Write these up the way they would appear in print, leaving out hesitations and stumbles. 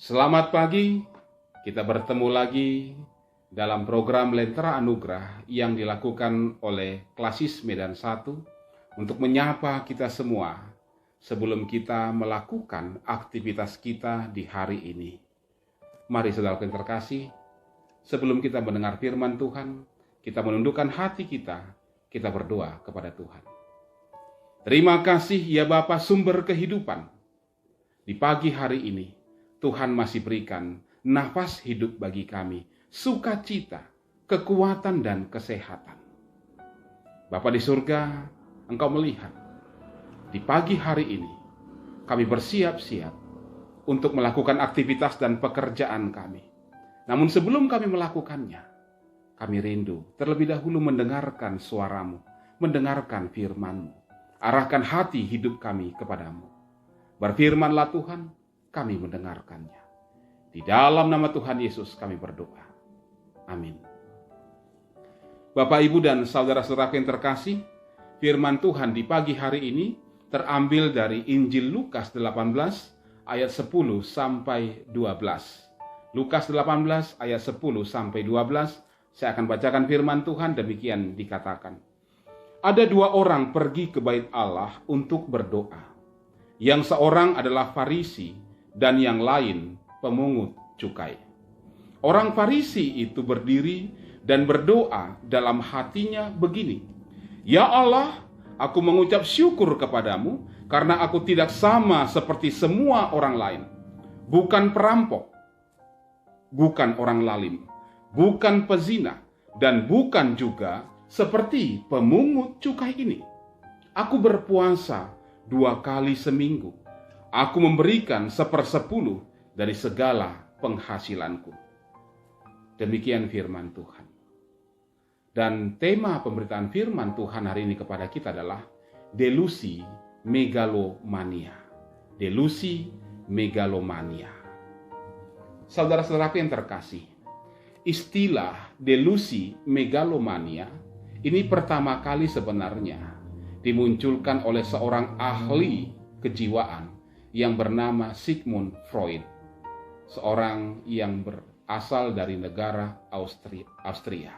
Selamat pagi, kita bertemu lagi dalam program Lentera Anugerah yang dilakukan oleh Klasis Medan 1 untuk menyapa kita semua sebelum kita melakukan aktivitas kita di hari ini. Mari saudaraku yang terkasih, sebelum kita mendengar firman Tuhan, kita menundukkan hati kita berdoa kepada Tuhan. Terima kasih ya Bapa sumber kehidupan. Di pagi hari ini, Tuhan masih berikan nafas hidup bagi kami, sukacita, kekuatan dan kesehatan. Bapa di surga, Engkau melihat, di pagi hari ini, kami bersiap-siap untuk melakukan aktivitas dan pekerjaan kami. Namun sebelum kami melakukannya, kami rindu terlebih dahulu mendengarkan suara-Mu, mendengarkan firman-Mu. Arahkan hati hidup kami kepadamu. Berfirmanlah Tuhan, kami mendengarkannya. Di dalam nama Tuhan Yesus kami berdoa. Amin. Bapak, Ibu, dan saudara-saudaraku yang terkasih, firman Tuhan di pagi hari ini terambil dari Injil Lukas 18 ayat 10 sampai 12. Lukas 18 ayat 10 sampai 12, saya akan bacakan firman Tuhan, demikian dikatakan. Ada dua orang pergi ke bait Allah untuk berdoa. Yang seorang adalah Farisi dan yang lain pemungut cukai. Orang Farisi itu berdiri dan berdoa dalam hatinya begini, Ya Allah, aku mengucap syukur kepadamu karena aku tidak sama seperti semua orang lain. Bukan perampok, bukan orang lalim, bukan pezina, dan bukan juga seperti pemungut cukai ini. Aku berpuasa 2 kali seminggu. Aku memberikan 1/10 dari segala penghasilanku. Demikian firman Tuhan. Dan tema pemberitaan firman Tuhan hari ini kepada kita adalah delusi megalomania. Delusi megalomania. Saudara-saudaraku yang terkasih, istilah delusi megalomania ini pertama kali sebenarnya dimunculkan oleh seorang ahli kejiwaan yang bernama Sigmund Freud, seorang yang berasal dari negara Austria.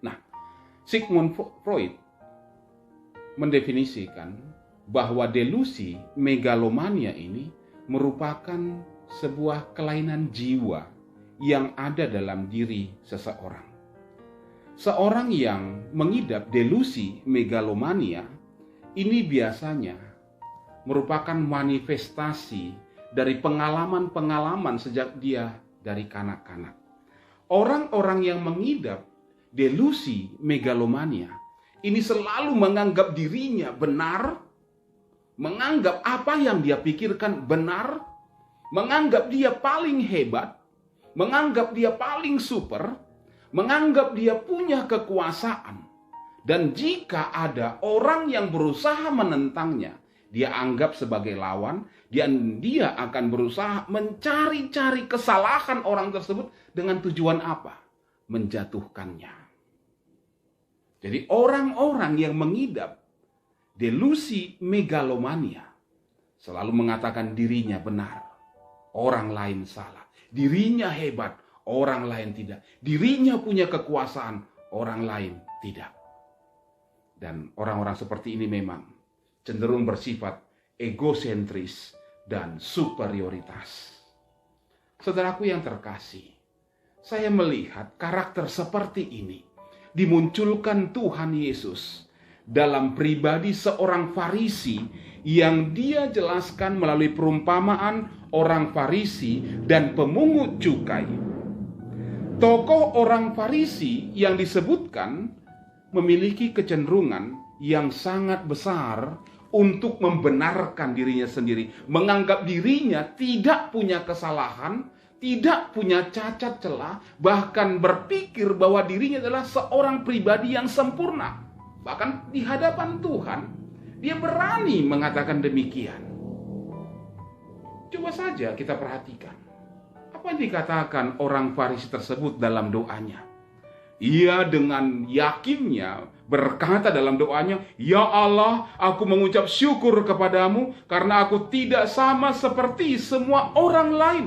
Nah, Sigmund Freud mendefinisikan bahwa delusi megalomania ini merupakan sebuah kelainan jiwa yang ada dalam diri seseorang. Seorang yang mengidap delusi megalomania ini biasanya merupakan manifestasi dari pengalaman-pengalaman sejak dia dari kanak-kanak. Orang-orang yang mengidap delusi megalomania ini selalu menganggap dirinya benar, menganggap apa yang dia pikirkan benar, menganggap dia paling hebat, menganggap dia paling super, menganggap dia punya kekuasaan. Dan jika ada orang yang berusaha menentangnya, dia anggap sebagai lawan, dan dia akan berusaha mencari-cari kesalahan orang tersebut dengan tujuan apa? Menjatuhkannya. Jadi orang-orang yang mengidap delusi megalomania selalu mengatakan dirinya benar, orang lain salah. Dirinya hebat, orang lain tidak. Dirinya punya kekuasaan, orang lain tidak. Dan orang-orang seperti ini memang cenderung bersifat egosentris dan superioritas. Saudaraku yang terkasih, saya melihat karakter seperti ini dimunculkan Tuhan Yesus dalam pribadi seorang Farisi yang dia jelaskan melalui perumpamaan orang Farisi dan pemungut cukai. Tokoh orang Farisi yang disebutkan memiliki kecenderungan yang sangat besar untuk membenarkan dirinya sendiri, menganggap dirinya tidak punya kesalahan, tidak punya cacat celah, bahkan berpikir bahwa dirinya adalah seorang pribadi yang sempurna. Bahkan di hadapan Tuhan, dia berani mengatakan demikian. Coba saja kita perhatikan. Apa yang dikatakan orang Farisi tersebut dalam doanya? Ia dengan yakinnya berkata dalam doanya, Ya Allah, aku mengucap syukur kepadamu karena aku tidak sama seperti semua orang lain.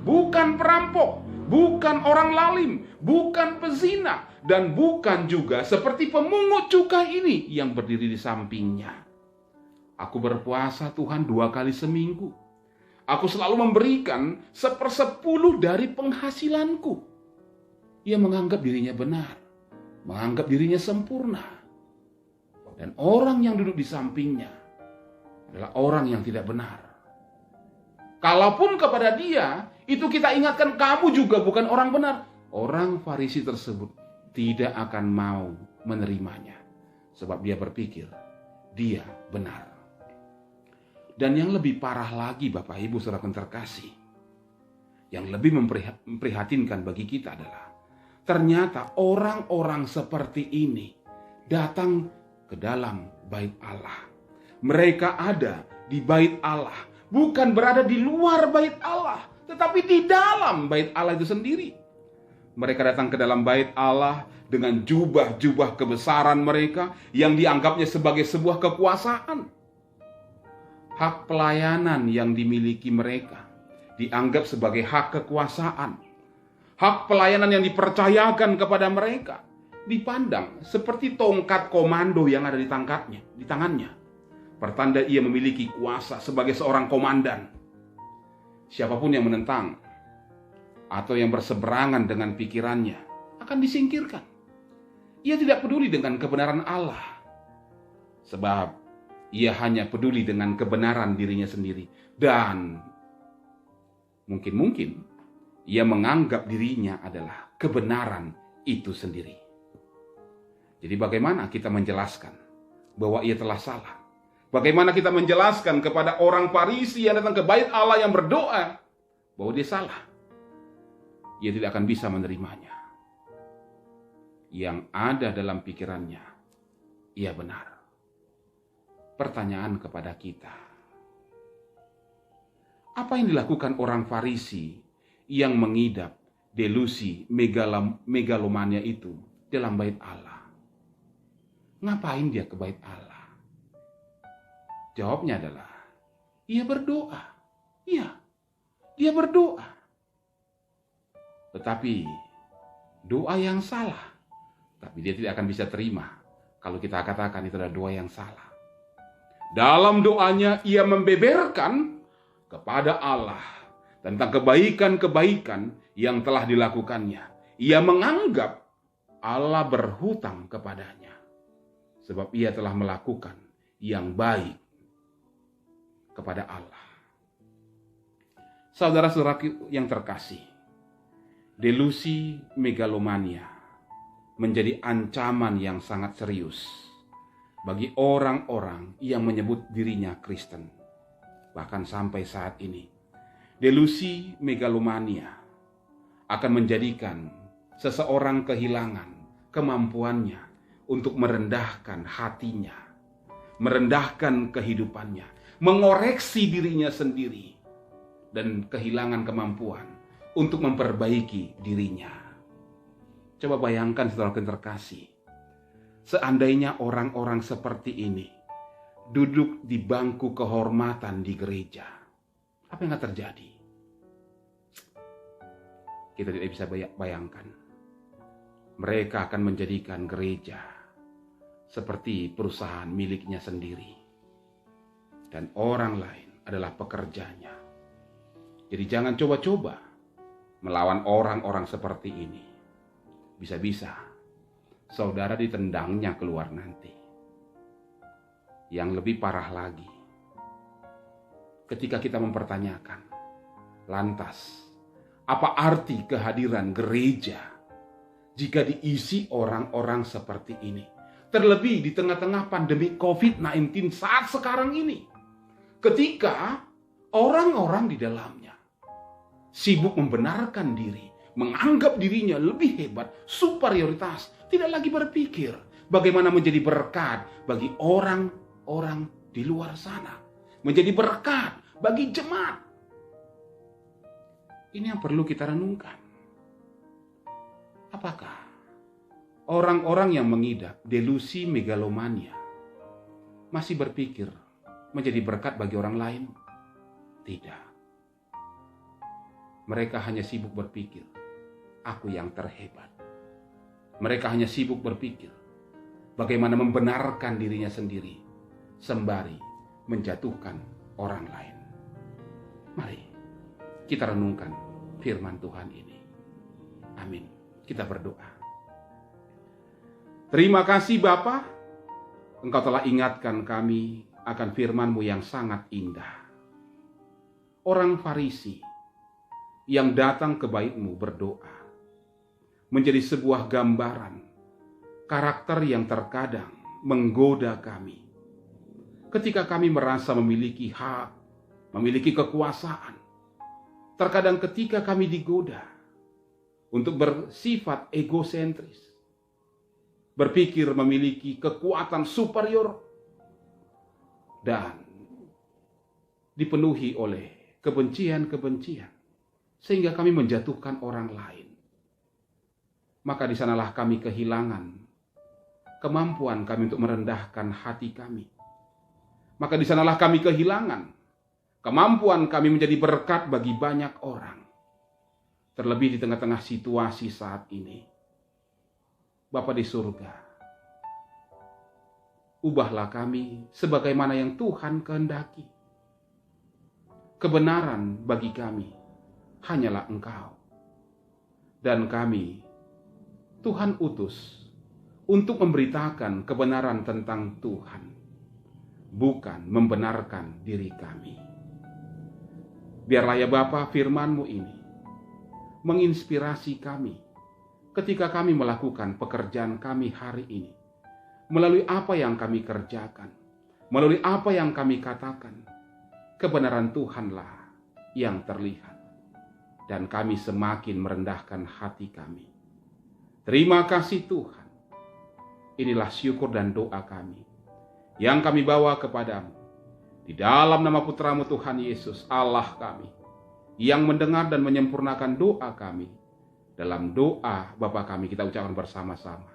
bukan perampok, bukan orang lalim, bukan pezina, dan bukan juga seperti pemungut cukai ini yang berdiri di sampingnya. Aku berpuasa Tuhan 2 kali seminggu. Aku selalu memberikan 1/10 dari penghasilanku. Ia menganggap dirinya benar, menganggap dirinya sempurna. Dan orang yang duduk di sampingnya adalah orang yang tidak benar. Kalaupun kepada dia, itu kita ingatkan, kamu juga bukan orang benar. Orang Farisi tersebut tidak akan mau menerimanya. Sebab dia berpikir, dia benar. Dan yang lebih parah lagi Bapak Ibu Saudara terkasih, yang lebih memprihatinkan bagi kita adalah, ternyata orang-orang seperti ini datang ke dalam bait Allah. Mereka ada di bait Allah, bukan berada di luar bait Allah, tetapi di dalam bait Allah itu sendiri. Mereka datang ke dalam bait Allah dengan jubah-jubah kebesaran mereka yang dianggapnya sebagai sebuah kekuasaan. Hak pelayanan yang dimiliki mereka dianggap sebagai hak kekuasaan. Hak pelayanan yang dipercayakan kepada mereka dipandang seperti tongkat komando yang ada di tangannya. Pertanda ia memiliki kuasa sebagai seorang komandan. Siapapun yang menentang atau yang berseberangan dengan pikirannya akan disingkirkan. Ia tidak peduli dengan kebenaran Allah, sebab ia hanya peduli dengan kebenaran dirinya sendiri. Dan mungkin ia menganggap dirinya adalah kebenaran itu sendiri. Jadi bagaimana kita menjelaskan bahwa ia telah salah? Bagaimana kita menjelaskan kepada orang Farisi yang datang ke bait Allah yang berdoa bahwa dia salah? Ia tidak akan bisa menerimanya. Yang ada dalam pikirannya, ia benar. Pertanyaan kepada kita, apa yang dilakukan orang Farisi yang mengidap delusi megalomania itu dalam bait Allah? Ngapain dia ke bait Allah? Jawabnya adalah, ia berdoa. Iya, dia berdoa. Tetapi doa yang salah. Tapi dia tidak akan bisa terima kalau kita katakan itu adalah doa yang salah. Dalam doanya ia membeberkan kepada Allah tentang kebaikan-kebaikan yang telah dilakukannya. Ia menganggap Allah berhutang kepadanya. Sebab ia telah melakukan yang baik kepada Allah. Saudara-saudaraku yang terkasih, delusi megalomania menjadi ancaman yang sangat serius bagi orang-orang yang menyebut dirinya Kristen. Bahkan sampai saat ini, delusi megalomania akan menjadikan seseorang kehilangan kemampuannya untuk merendahkan hatinya, merendahkan kehidupannya, mengoreksi dirinya sendiri, dan kehilangan kemampuan untuk memperbaiki dirinya. Coba bayangkan saudara terkasih, seandainya orang-orang seperti ini duduk di bangku kehormatan di gereja, apa yang akan terjadi? Kita tidak bisa bayangkan. Mereka akan menjadikan gereja seperti perusahaan miliknya sendiri, dan orang lain adalah pekerjanya. Jadi jangan coba-coba melawan orang-orang seperti ini. Bisa-bisa saudara ditendangnya keluar nanti. Yang lebih parah lagi, ketika kita mempertanyakan, lantas apa arti kehadiran gereja jika diisi orang-orang seperti ini? Terlebih di tengah-tengah pandemi COVID-19 saat sekarang ini. Ketika orang-orang di dalamnya sibuk membenarkan diri, menganggap dirinya lebih hebat, superioritas, tidak lagi berpikir bagaimana menjadi berkat bagi orang-orang di luar sana, menjadi berkat bagi jemaat. Ini yang perlu kita renungkan. Apakah orang-orang yang mengidap delusi megalomania masih berpikir menjadi berkat bagi orang lain? Tidak. mereka hanya sibuk berpikir, aku yang terhebat. Mereka hanya sibuk berpikir bagaimana membenarkan dirinya sendiri, sembari menjatuhkan orang lain. Mari kita renungkan firman Tuhan ini. Amin. Kita berdoa. Terima kasih Bapa, Engkau telah ingatkan kami akan firman-Mu yang sangat indah. Orang Farisi yang datang ke bait-Mu berdoa menjadi sebuah gambaran karakter yang terkadang menggoda kami. Ketika kami merasa memiliki hak, memiliki kekuasaan, terkadang ketika kami digoda untuk bersifat egosentris, berpikir memiliki kekuatan superior, dan dipenuhi oleh kebencian-kebencian, sehingga kami menjatuhkan orang lain. Maka di sanalah kami kehilangan kemampuan kami untuk merendahkan hati kami. Maka di sanalah kami kehilangan kemampuan kami menjadi berkat bagi banyak orang. Terlebih di tengah-tengah situasi saat ini. Bapa di surga, ubahlah kami sebagaimana yang Tuhan kehendaki. Kebenaran bagi kami hanyalah Engkau. Dan kami, Tuhan utus untuk memberitakan kebenaran tentang Tuhan, bukan membenarkan diri kami. Biarlah ya Bapa firman-Mu ini menginspirasi kami ketika kami melakukan pekerjaan kami hari ini, melalui apa yang kami kerjakan, melalui apa yang kami katakan. Kebenaran Tuhanlah yang terlihat, dan kami semakin merendahkan hati kami. Terima kasih Tuhan. Inilah syukur dan doa kami yang kami bawa kepadamu di dalam nama Putra-Mu Tuhan Yesus, Allah kami, yang mendengar dan menyempurnakan doa kami. Dalam doa Bapa kami kita ucapkan bersama-sama.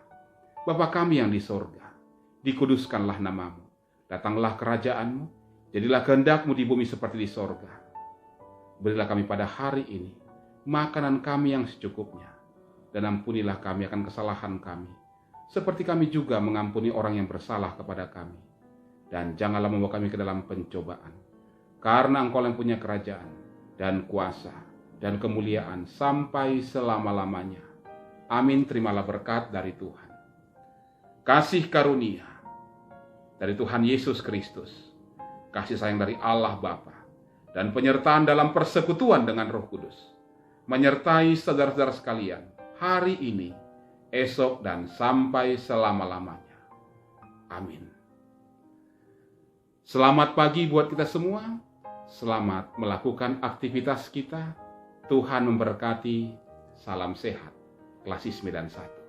Bapa kami yang di sorga, dikuduskanlah namamu, datanglah kerajaan-Mu, jadilah kehendak-Mu di bumi seperti di sorga. Berilah kami pada hari ini makanan kami yang secukupnya, dan ampunilah kami akan kesalahan kami, seperti kami juga mengampuni orang yang bersalah kepada kami. Dan janganlah membawa kami ke dalam pencobaan, karena Engkau yang punya kerajaan, dan kuasa, dan kemuliaan sampai selama-lamanya. Amin. Terimalah berkat dari Tuhan. Kasih karunia dari Tuhan Yesus Kristus, kasih sayang dari Allah Bapa, dan penyertaan dalam persekutuan dengan Roh Kudus menyertai saudara-saudara sekalian hari ini, esok, dan sampai selama-lamanya. Amin. Selamat pagi buat kita semua. Selamat melakukan aktivitas kita. Tuhan memberkati. Salam sehat. Klasis Medan 1.